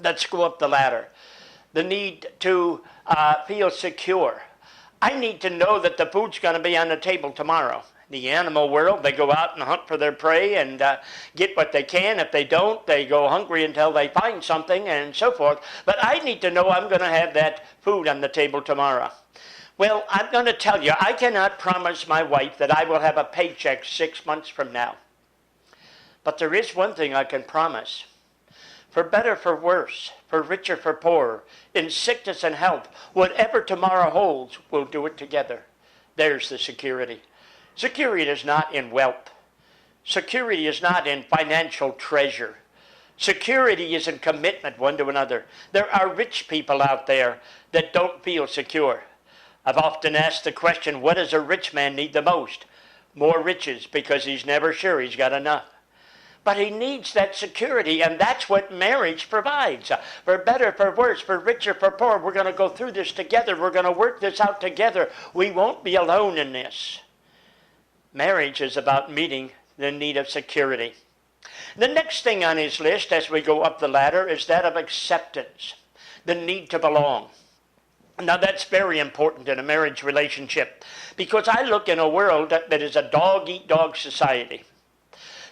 Let's go up the ladder. The need to feel secure. I need to know that the food's going to be on the table tomorrow. The animal world, they go out and hunt for their prey and get what they can. If they don't, they go hungry until they find something and so forth. But I need to know I'm going to have that food on the table tomorrow. Well, I'm going to tell you, I cannot promise my wife that I will have a paycheck 6 months from now. But there is one thing I can promise. For better, for worse, for richer, for poorer, in sickness and health, whatever tomorrow holds, we'll do it together. There's the security. Security is not in wealth. Security is not in financial treasure. Security is in commitment one to another. There are rich people out there that don't feel secure. I've often asked the question, what does a rich man need the most? More riches, because he's never sure he's got enough. But he needs that security, and that's what marriage provides. For better, for worse, for richer, for poorer, we're going to go through this together. We're going to work this out together. We won't be alone in this. Marriage is about meeting the need of security. The next thing on his list as we go up the ladder is that of acceptance, the need to belong. Now that's very important in a marriage relationship, because I look in a world that is a dog-eat-dog society.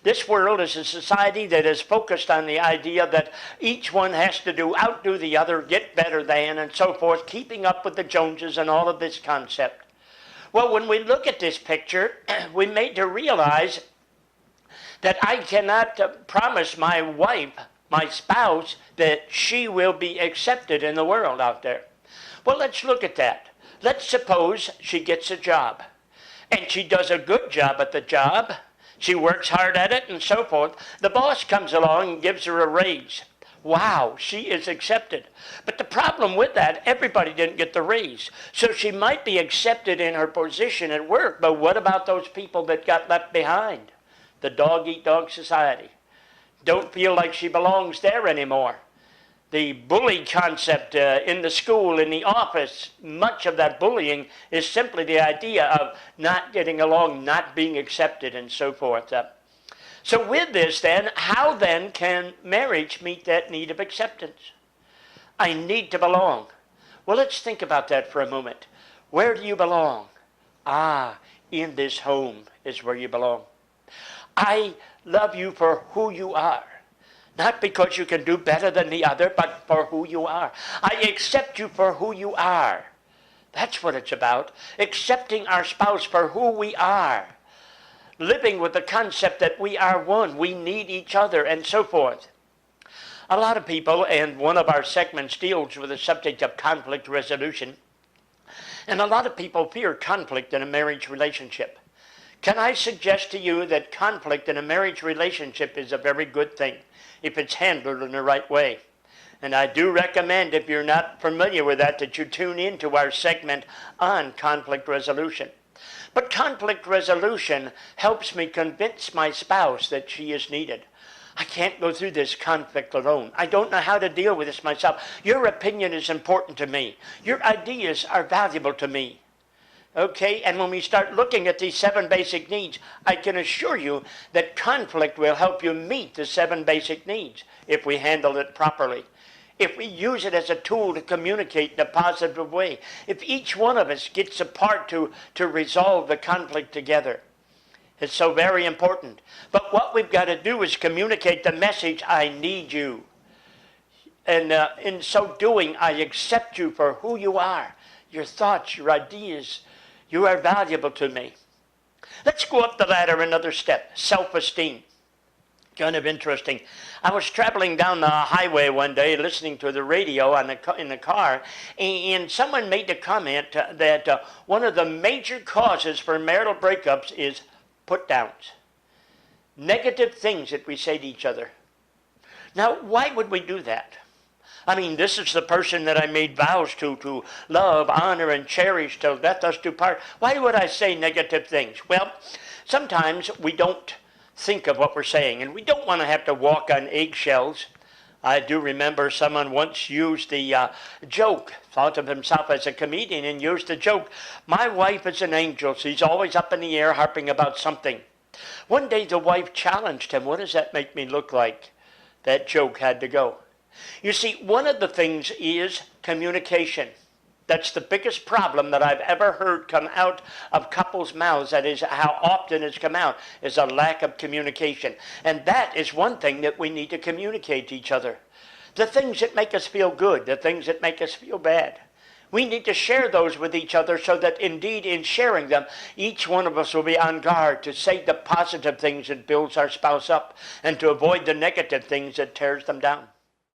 This world is a society that is focused on the idea that each one has to outdo the other, get better than, and so forth, keeping up with the Joneses and all of this concept. Well, when we look at this picture, we made to realize that I cannot promise my wife, my spouse, that she will be accepted in the world out there. Well, let's look at that. Let's suppose she gets a job, and she does a good job at the job. She works hard at it and so forth. The boss comes along and gives her a raise. Wow, she is accepted. But the problem with that, everybody didn't get the raise. So she might be accepted in her position at work, but what about those people that got left behind? The dog-eat-dog society. Don't feel like she belongs there anymore. The bully concept in the school, in the office, much of that bullying is simply the idea of not getting along, not being accepted, and so forth. So with this then, how then can marriage meet that need of acceptance? I need to belong. Well, let's think about that for a moment. Where do you belong? In this home is where you belong. I love you for who you are. Not because you can do better than the other, but for who you are. I accept you for who you are. That's what it's about. Accepting our spouse for who we are. Living with the concept that we are one. We need each other and so forth. A lot of people, and one of our segments deals with the subject of conflict resolution. And a lot of people fear conflict in a marriage relationship. Can I suggest to you that conflict in a marriage relationship is a very good thing if it's handled in the right way? And I do recommend, if you're not familiar with that you tune into our segment on conflict resolution. But conflict resolution helps me convince my spouse that she is needed. I can't go through this conflict alone. I don't know how to deal with this myself. Your opinion is important to me. Your ideas are valuable to me. Okay, and when we start looking at these 7 basic needs, I can assure you that conflict will help you meet the 7 basic needs if we handle it properly. If we use it as a tool to communicate in a positive way. If each one of us gets a part to resolve the conflict together. It's so very important. But what we've got to do is communicate the message, I need you. And in so doing, I accept you for who you are. Your thoughts, your ideas. You are valuable to me. Let's go up the ladder another step. Self-esteem. Kind of interesting. I was traveling down the highway one day listening to the radio in the car, and someone made the comment that one of the major causes for marital breakups is put-downs. Negative things that we say to each other. Now, why would we do that? I mean, this is the person that I made vows to love, honor, and cherish till death us do part. Why would I say negative things? Well, sometimes we don't think of what we're saying, and we don't want to have to walk on eggshells. I do remember someone once used the joke, thought of himself as a comedian, and used the joke, my wife is an angel. She's always up in the air harping about something. One day the wife challenged him, what does that make me look like? That joke had to go. You see, one of the things is communication. That's the biggest problem that I've ever heard come out of couples' mouths. That is how often it's come out, is a lack of communication. And that is one thing that we need to communicate to each other. The things that make us feel good, the things that make us feel bad. We need to share those with each other so that indeed in sharing them, each one of us will be on guard to say the positive things that builds our spouse up and to avoid the negative things that tears them down.